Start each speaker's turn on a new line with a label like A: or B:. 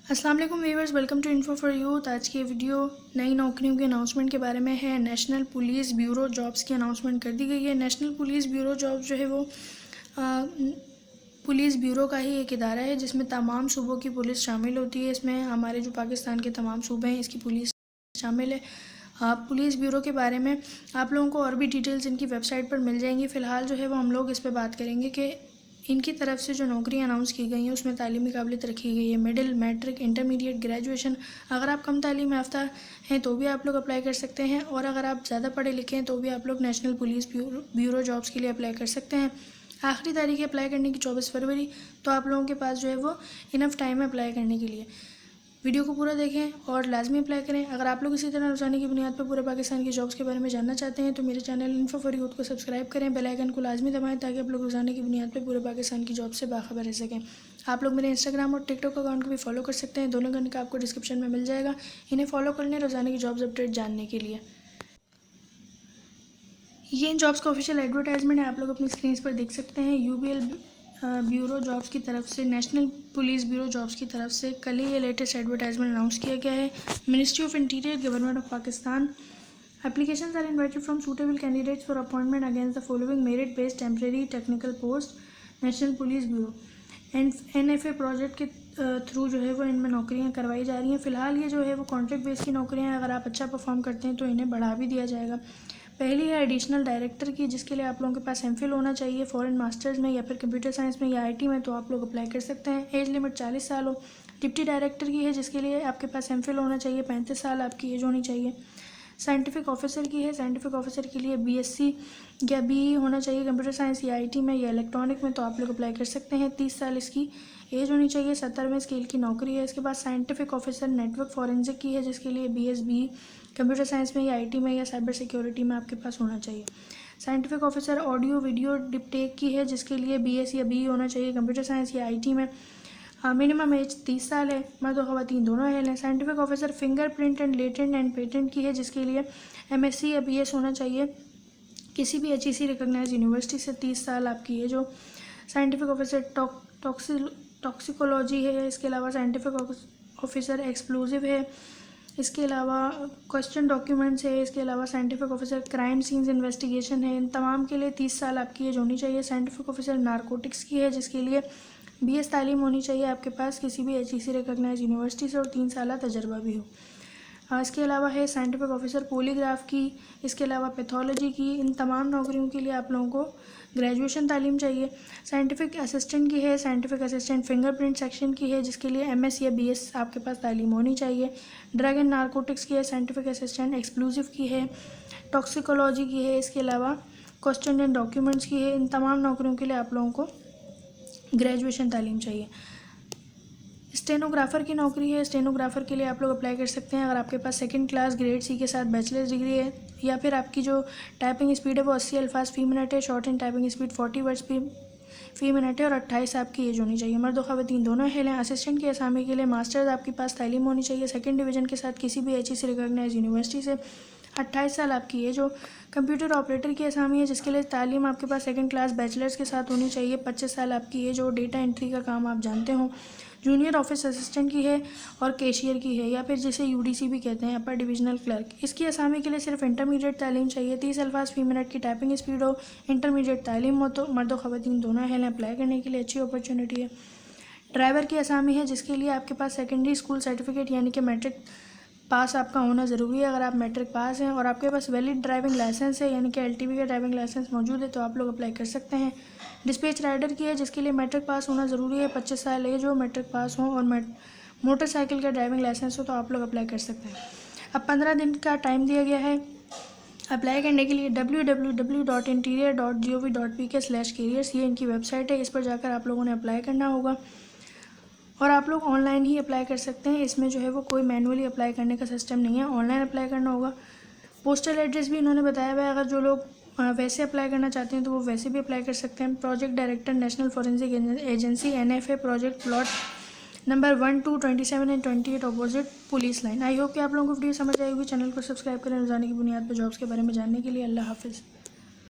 A: अस्सलाम वालेकुम viewers, welcome to Info for Youth. आज की वीडियो नई नौकरियों के अनाउंसमेंट के बारे में है। नेशनल पुलिस ब्यूरो जॉब्स की अनाउंसमेंट कर दी गई है। नेशनल पुलिस ब्यूरो जॉब जो है वो पुलिस ब्यूरो का ही एक इदारा है जिसमें तमाम सूबों की पुलिस शामिल होती है। इसमें हमारे जो पाकिस्तान के तमाम सूबे हैं इसकी पुलिस शामिल है। पुलिस ब्यूरो के बारे में आप लोगों को और भी डिटेल्स इनकी वेबसाइट पर मिल जाएंगी। फ़िलहाल जो है वो हम लोग इस पर बात करेंगे कि इनकी तरफ से जो नौकरी अनाउंस की गई हैं उसमें तालीमी काबिलियत रखी गई है मिडिल, मैट्रिक, इंटरमीडिएट, ग्रेजुएशन। अगर आप कम तालीम याफ्ता हैं तो भी आप लोग अप्लाई कर सकते हैं, और अगर आप ज़्यादा पढ़े लिखे हैं तो भी आप लोग नेशनल पुलिस ब्यूरो जॉब्स के लिए अप्लाई कर सकते हैं। आखिरी तारीख अप्लाई करने की 24 फरवरी, तो आप लोगों के पास जो है वो इनफ टाइम है अप्लाई करने के लिए। वीडियो को पूरा देखें और लाजमी अप्लाई करें। अगर आप लोग इसी तरह रोजाना की बुनियाद पर पूरे पाकिस्तान की जॉब्स के बारे में जानना चाहते हैं तो मेरे चैनल इन्फो फॉर यूथ को सब्सक्राइब करें, बेल आइकन को लाजमी दबाएं ताकि आप लोग रोजाना की बुनियाद पर पूरे पाकिस्तान की जॉब से बाखबर रह सकें। आप लोग मेरे इंस्टाग्राम और टिकटॉक अकाउंट को भी फॉलो कर सकते हैं, दोनों का लिंक आपको डिस्क्रिप्शन में मिल जाएगा। इन्हें फॉलो कर लें रोजाना की जॉब्स अपडेट जानने के लिए। ये इन जॉब्स का ऑफिशियल एडवर्टाइजमेंट है, आप लोग अपनी स्क्रीन पर देख सकते हैं। यूबीएल ब्यूरो जॉब्स की तरफ से, नेशनल पुलिस ब्यूरो जॉब्स की तरफ से कल ही ये लेटेस्ट एडवर्टाइजमेंट अनाउंस किया गया है। Ministry of Interior, Government of Pakistan. Applications are invited from suitable candidates for appointment against the following merit based temporary technical post National Police Bureau. NFA project के through जो है वो इनमें नौकरियां करवाई जा रही हैं। फ़िलहाल ये जो है वो कॉन्ट्रैक्ट बेस की नौकरियां हैं। अगर आप अच्छा परफॉर्म करते हैं तो इन्हें बढ़ा भी दिया जाएगा। पहली है एडिशनल डायरेक्टर की, जिसके लिए आप लोगों के पास MPhil होना चाहिए फॉरेन मास्टर्स में या फिर कंप्यूटर साइंस में या IT में, तो आप लोग अप्लाई कर सकते हैं। एज लिमिट 40 साल हो। डिप्टी डायरेक्टर की है, जिसके लिए आपके पास MPhil होना चाहिए, 35 साल आपकी एज होनी चाहिए। साइंटिफिक ऑफिसर की है, साइंटिफिक ऑफिसर के लिए BSc या BE होना चाहिए कंप्यूटर साइंस या IT में या इलेक्ट्रॉनिक में, तो आप लोग अप्लाई कर सकते हैं। 30 साल इसकी एज होनी चाहिए। 70वें स्केल की नौकरी है। इसके बाद साइंटिफिक ऑफिसर नेटवर्क फॉरेंसिक की है, जिसके लिए BSc कंप्यूटर साइंस में या IT में या साइबर सिक्योरिटी में आपके पास होना चाहिए। साइंटिफिक ऑफिसर ऑडियो वीडियो डिप्टेक की है, जिसके लिए BS या BE होना चाहिए कंप्यूटर साइंस या IT में। मिनिमम एज 30 साल है, मर्द और ख़वातीन दोनों अहल हैं। Scientific officer fingerprint and latent and patent की है, जिसके लिए MSc या BS होना चाहिए किसी भी HEC रिकॉग्नाइज यूनिवर्सिटी से। 30 साल आपकी एज हो। साइंटिफिक ऑफिसर टॉक्सिकोलॉजी है। इसके अलावा साइंटिफिक ऑफिसर एक्सप्लोजिव है। इसके अलावा क्वेश्चन डॉक्यूमेंट्स है। इसके अलावा scientific officer crime scenes investigation है। इन तमाम के लिए 30 साल आपकी एज होनी चाहिए। साइंटिफिक ऑफिसर नारकोटिक्स की है, जिसके लिए BS तालीम होनी चाहिए आपके पास किसी भी HEC रिकॉग्नाइज यूनिवर्सिटी से और 3 साल तजर्बा भी हो। इसके अलावा है साइंटिफिक ऑफिसर पॉलीग्राफ की। इसके अलावा पैथोलॉजी की। इन तमाम नौकरियों के लिए आप लोगों को ग्रेजुएशन तालीम चाहिए। साइंटिफिक असिस्टेंट की है, साइंटिफिक असिस्टेंट फिंगरप्रिंट सेक्शन की है, जिसके लिए MS या BS आपके पास तालीम होनी चाहिए। ड्रग एंड नारकोटिक्स की है, साइंटिफिक असिस्टेंट एक्सप्लोजिव की है, टॉक्सिकोलॉजी की है। इसके अलावा क्वेश्चन एंड डॉक्यूमेंट्स की है। इन तमाम नौकरियों के लिए आप लोगों को ग्रेजुएशन तालीम चाहिए। स्टेनोग्राफ़र की नौकरी है। स्टेनोग्राफ़र के लिए आप लोग अप्लाई कर सकते हैं अगर आपके पास 2nd क्लास ग्रेड C के साथ बैचलर्स डिग्री है, या फिर आपकी जो टाइपिंग स्पीड है वो 80 अल्फाज फ़ी मिनट है। Short and typing speed 40 words fee minute है, और 28 आपकी एज होनी चाहिए। मर्द और ख़वातीन दोनों अहल हैं। असिस्टेंट की असामी के लिए मास्टर्स आपके पास तालीम होनी चाहिए 2nd डिवीज़न के साथ किसी भी HEC रिकॉग्नाइज यूनिवर्सिटी से। 28 साल आपकी एज हो। कंप्यूटर ऑपरेटर की असामी है, जिसके लिए तालीम आपके पास 2nd क्लास बैचलर्स के साथ होनी चाहिए। 25 साल आपकी एज हो। डेटा एंट्री का काम आप जानते हो। जूनियर ऑफिस असिस्टेंट की है और कैशियर की है, या फिर जिसे UDC भी कहते हैं, अपर डिविजनल क्लर्क। इसकी असामी के लिए सिर्फ इंटरमीडिएट तालीम चाहिए। 30 अल्फाज फ़ी मिनट की टाइपिंग स्पीड हो, इंटरमीडिएट तालीम हो, तो मर्द और ख़वातीन दोनों अहल हैं। अप्लाई करने के लिए अच्छी अपॉर्चुनिटी है। ड्राइवर की असामी है, जिसके लिए आपके पास सेकेंडरी स्कूल सर्टिफिकेट यानी कि मैट्रिक पास आपका होना ज़रूरी है। अगर आप मैट्रिक पास हैं और आपके पास वैलिड ड्राइविंग लाइसेंस है यानी कि LTV का ड्राइविंग लाइसेंस मौजूद है, तो आप लोग अप्लाई कर सकते हैं। डिस्पैच राइडर की है, जिसके लिए मैट्रिक पास होना ज़रूरी है। 25 साल एज हो, मैट्रिक पास हो और मोटरसाइकिल का ड्राइविंग लाइसेंस हो, तो आप लोग अप्लाई कर सकते हैं। अब 15 दिन का टाइम दिया गया है अप्लाई करने के लिए। www.interior.gov.pk/careers ये इनकी वेबसाइट है। इस पर जाकर आप लोगों ने अप्लाई करना होगा, और आप लोग ऑनलाइन ही अप्लाई कर सकते हैं। इसमें जो है वो कोई मैनुअली अप्लाई करने का सिस्टम नहीं है, ऑनलाइन अप्लाई करना होगा। पोस्टल एड्रेस भी इन्होंने बताया हुआ है, अगर जो लोग वैसे अप्लाई करना चाहते हैं तो वो वैसे भी अप्लाई कर सकते हैं। Project director, national forensic agency, NFA project, plot number 1, 2, 27 and 28 opposite police line. I hope कि आप लोगों को वीडियो समझ आई होगी। चैनल को सब्सक्राइब करें रोजाना की बुनियाद पर जॉब्स के बारे में जानने के लिए। अल्लाह हाफिज़।